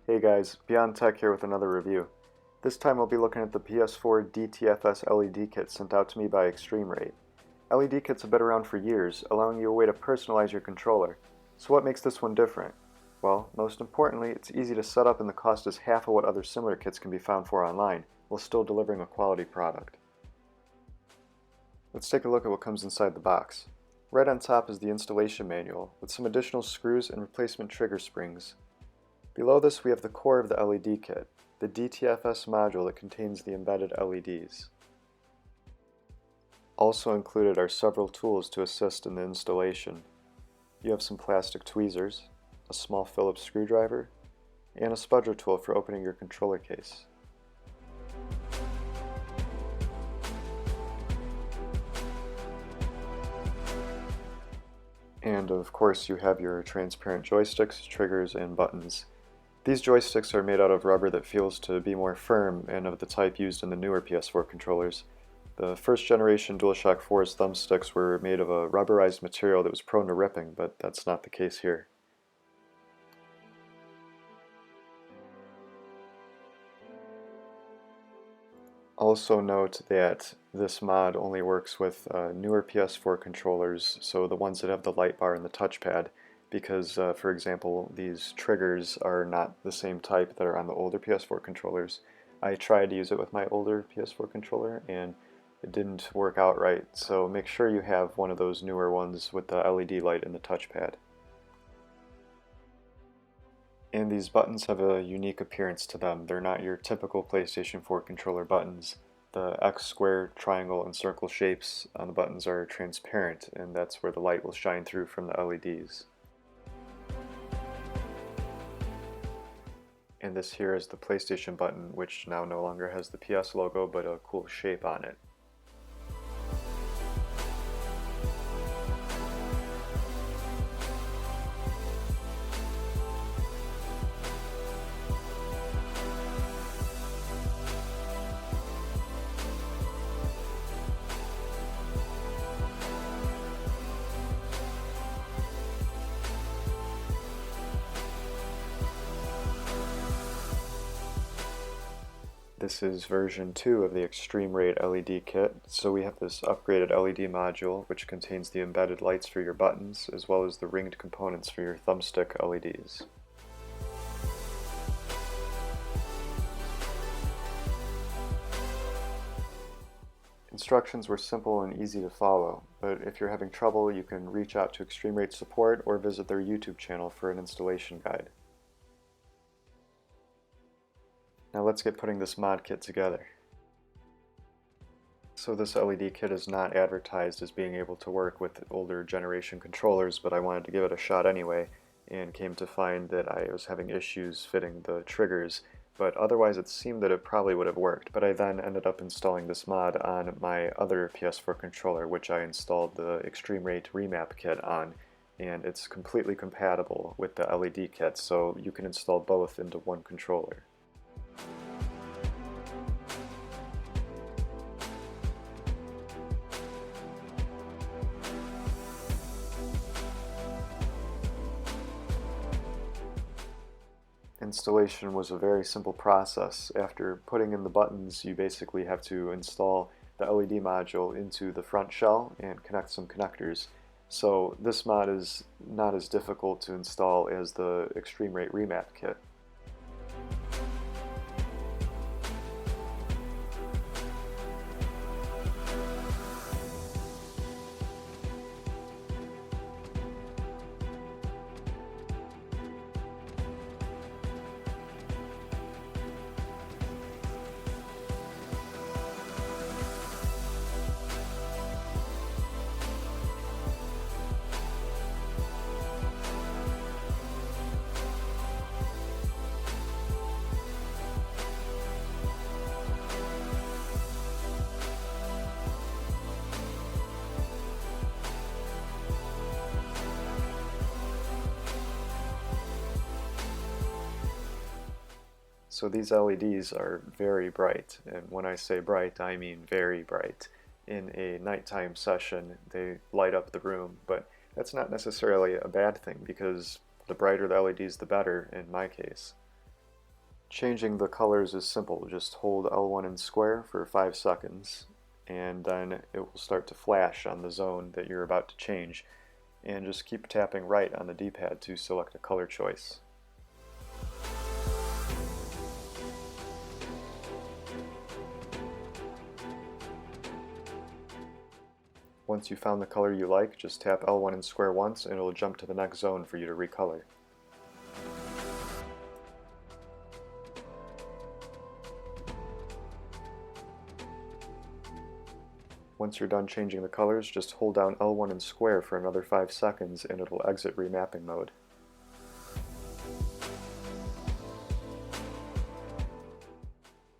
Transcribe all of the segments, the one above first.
Hey guys, Beyond Tech here with another review. This time I'll be looking at the PS4 DTFS LED kit sent out to me by eXtremeRate. LED kits have been around for years, allowing you a way to personalize your controller. So what makes this one different? Well, most importantly, it's easy to set up and the cost is half of what other similar kits can be found for online, while still delivering a quality product. Let's take a look at what comes inside the box. Right on top is the installation manual, with some additional screws and replacement trigger springs. Below this we have the core of the LED kit, the DTFS module that contains the embedded LEDs. Also included are several tools to assist in the installation. You have some plastic tweezers, a small Phillips screwdriver, and a spudger tool for opening your controller case. And of course you have your transparent joysticks, triggers, and buttons. These joysticks are made out of rubber that feels to be more firm and of the type used in the newer PS4 controllers. The first generation DualShock 4's thumbsticks were made of a rubberized material that was prone to ripping, but that's not the case here. Also note that this mod only works with newer PS4 controllers, so the ones that have the light bar and the touchpad, because for example these triggers are not the same type that are on the older PS4 controllers. I tried to use it with my older PS4 controller and it didn't work out right, so make sure you have one of those newer ones with the LED light and the touchpad. And these buttons have a unique appearance to them. They're not your typical PlayStation 4 controller buttons. The X, square, triangle, and circle shapes on the buttons are transparent, and that's where the light will shine through from the LEDs. And this here is the PlayStation button, which now no longer has the PS logo but a cool shape on it. This is version 2 of the eXtremeRate LED kit, so we have this upgraded LED module which contains the embedded lights for your buttons as well as the ringed components for your thumbstick LEDs. Instructions were simple and easy to follow, but if you're having trouble you can reach out to eXtremeRate support or visit their YouTube channel for an installation guide. Now let's get putting this mod kit together. So this LED kit is not advertised as being able to work with older generation controllers, but I wanted to give it a shot anyway, and came to find that I was having issues fitting the triggers, but otherwise it seemed that it probably would have worked. But I then ended up installing this mod on my other PS4 controller, which I installed the eXtremeRate remap kit on, and it's completely compatible with the LED kit, so you can install both into one controller. Installation was a very simple process. After putting in the buttons, you basically have to install the LED module into the front shell and connect some connectors. So this mod is not as difficult to install as the eXtremeRate remap kit. So these LEDs are very bright, and when I say bright, I mean very bright. In a nighttime session, they light up the room, but that's not necessarily a bad thing because the brighter the LEDs, the better in my case. Changing the colors is simple. Just hold L1 and square for 5 seconds, and then it will start to flash on the zone that you're about to change. And just keep tapping right on the D-pad to select a color choice. Once you found the color you like, just tap L1 and square once and it will jump to the next zone for you to recolor. Once you're done changing the colors, just hold down L1 and square for another 5 seconds and it'll exit remapping mode.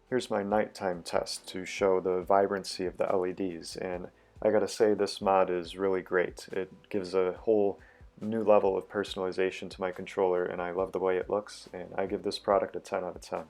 Here's my nighttime test to show the vibrancy of the LEDs, and I gotta say this mod is really great. It gives a whole new level of personalization to my controller and I love the way it looks, and I give this product a 10 out of 10.